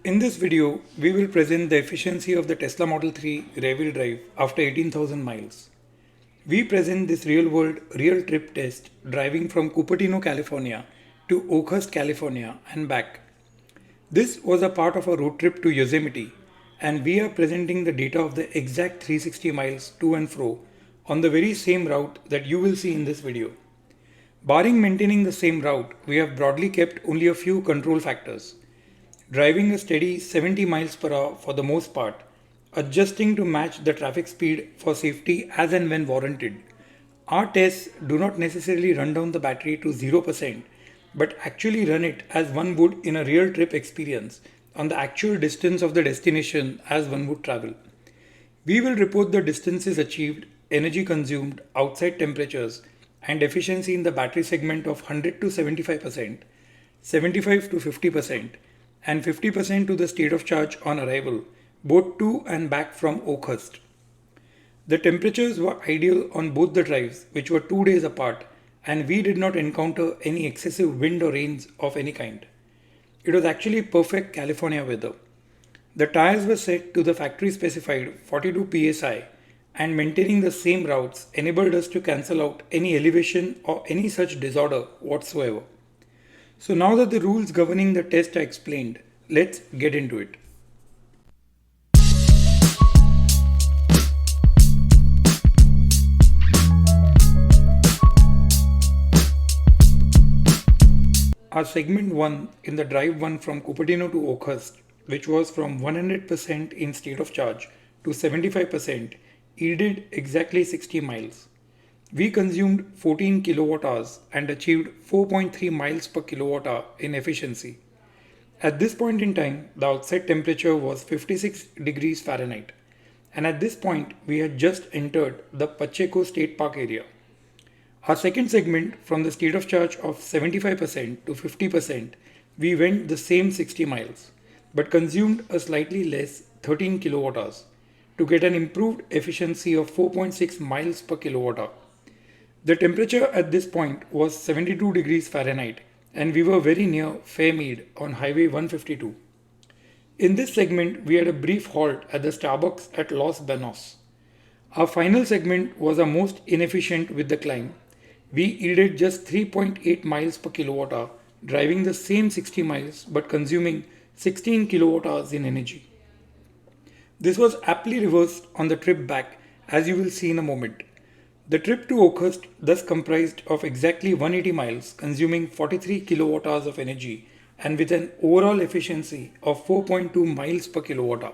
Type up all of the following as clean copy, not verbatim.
In this video, we will present the efficiency of the Tesla Model 3 rear-wheel drive after 18,000 miles. We present this real-world, real-trip test driving from Cupertino, California to Oakhurst, California and back. This was a part of a road trip to Yosemite, and we are presenting the data of the exact 360 miles to and fro on the very same route that you will see in this video. Barring maintaining the same route, we have broadly kept only a few control factors. Driving a steady 70 miles per hour for the most part, adjusting to match the traffic speed for safety as and when warranted. Our tests do not necessarily run down the battery to 0%, but actually run it as one would in a real trip experience on the actual distance of the destination as one would travel. We will report the distances achieved, energy consumed, outside temperatures, and efficiency in the battery segment of 100 to 75%, 75 to 50%, and 50% to the state of charge on arrival, both to and back from Oakhurst. The temperatures were ideal on both the drives, which were 2 days apart, and we did not encounter any excessive wind or rains of any kind. It was actually perfect California weather. The tires were set to the factory specified 42 psi, and maintaining the same routes enabled us to cancel out any elevation or any such disorder whatsoever. So now that the rules governing the test are explained, let's get into it. Our segment 1 in the drive 1 from Cupertino to Oakhurst, which was from 100% in state of charge to 75%, yielded exactly 60 miles. We consumed 14 kilowatt hours and achieved 4.3 miles per kilowatt hour in efficiency. At this point in time, the outside temperature was 56 degrees Fahrenheit, and at this point, we had just entered the Pacheco State Park area. Our second segment, from the state of charge of 75% to 50%, we went the same 60 miles, but consumed a slightly less 13 kilowatt hours to get an improved efficiency of 4.6 miles per kilowatt hour. The temperature at this point was 72 degrees Fahrenheit, and we were very near Fairmead on Highway 152. In this segment, we had a brief halt at the Starbucks at Los Banos. Our final segment was our most inefficient with the climb. We yielded just 3.8 miles per kilowatt hour, driving the same 60 miles but consuming 16 kilowatt hours in energy. This was aptly reversed on the trip back, as you will see in a moment. The trip to Oakhurst thus comprised of exactly 180 miles, consuming 43 kilowatt hours of energy and with an overall efficiency of 4.2 miles per kilowatt hour.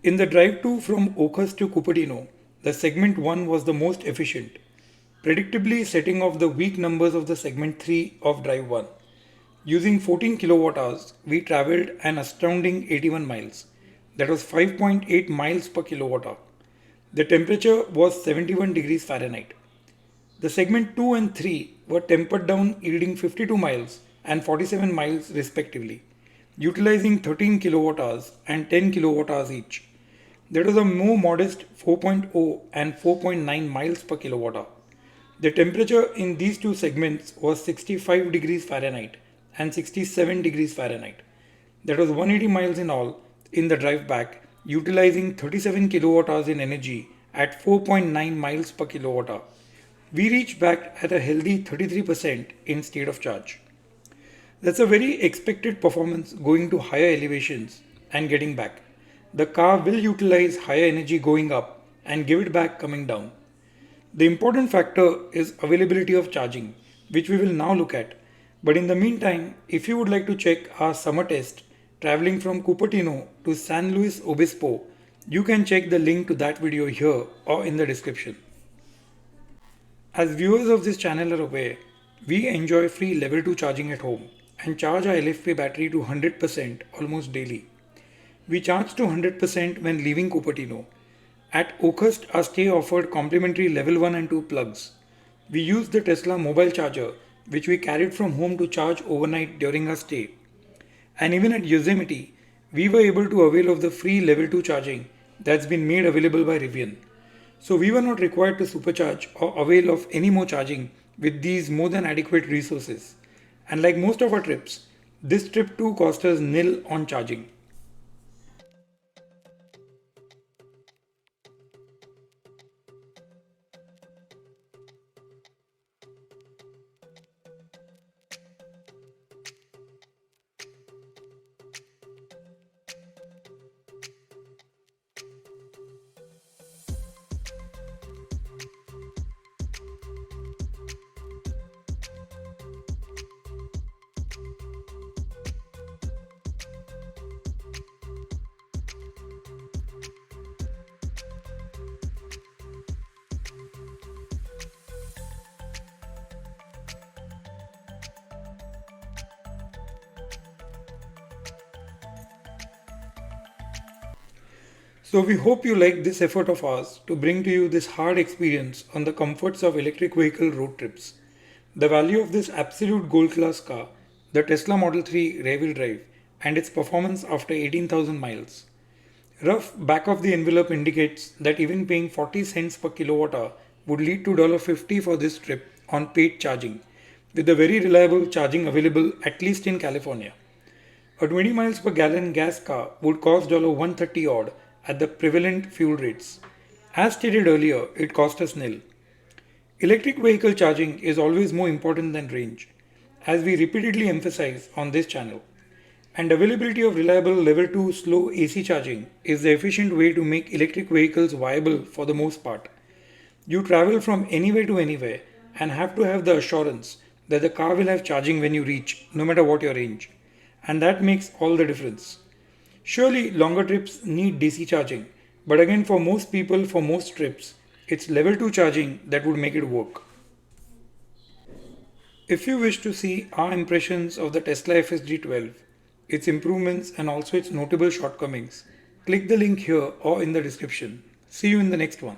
In the drive to from Oakhurst to Cupertino, the segment 1 was the most efficient, predictably setting off the weak numbers of the segment 3 of drive 1. Using 14 kilowatt hours, we traveled an astounding 81 miles. That was 5.8 miles per kilowatt hour. The temperature was 71 degrees Fahrenheit. The segment 2 and 3 were tempered down, yielding 52 miles and 47 miles respectively, utilizing 13 kilowatt hours and 10 kilowatt hours each. That was a more modest 4.0 and 4.9 miles per kilowatt hour. The temperature in these two segments was 65 degrees Fahrenheit and 67 degrees Fahrenheit. That was 180 miles in all in the drive back, utilizing 37 kilowatt hours in energy at 4.9 miles per kilowatt hour. We reached back at a healthy 33% in state of charge. That's a very expected performance going to higher elevations and getting back. The car will utilize higher energy going up and give it back coming down. The important factor is availability of charging, which we will now look at. But in the meantime, if you would like to check our summer test traveling from Cupertino to San Luis Obispo, you can check the link to that video here or in the description. As viewers of this channel are aware, we enjoy free level 2 charging at home and charge our LFP battery to 100% almost daily. We charge to 100% when leaving Cupertino. At Oakhurst, our stay offered complimentary level 1 and 2 plugs. We used the Tesla mobile charger, which we carried from home to charge overnight during our stay. And even at Yosemite, we were able to avail of the free level 2 charging that's been made available by Rivian. So we were not required to supercharge or avail of any more charging with these more than adequate resources. And like most of our trips, this trip too cost us nil on charging. So we hope you like this effort of ours to bring to you this hard experience on the comforts of electric vehicle road trips. The value of this absolute gold class car, the Tesla Model 3 rear-wheel drive, and its performance after 18,000 miles. Rough back of the envelope indicates that even paying 40 cents per kilowatt hour would lead to $50 for this trip on paid charging, with a very reliable charging available at least in California. A 20 miles per gallon gas car would cost $130 odd at the prevalent fuel rates. As stated earlier, it cost us nil. Electric vehicle charging is always more important than range, as we repeatedly emphasize on this channel. And availability of reliable level 2 slow AC charging is the efficient way to make electric vehicles viable for the most part. You travel from anywhere to anywhere and have to have the assurance that the car will have charging when you reach, no matter what your range. And that makes all the difference. Surely longer trips need DC charging, but again for most people for most trips, it's level 2 charging that would make it work. If you wish to see our impressions of the Tesla FSD12, its improvements and also its notable shortcomings, click the link here or in the description. See you in the next one.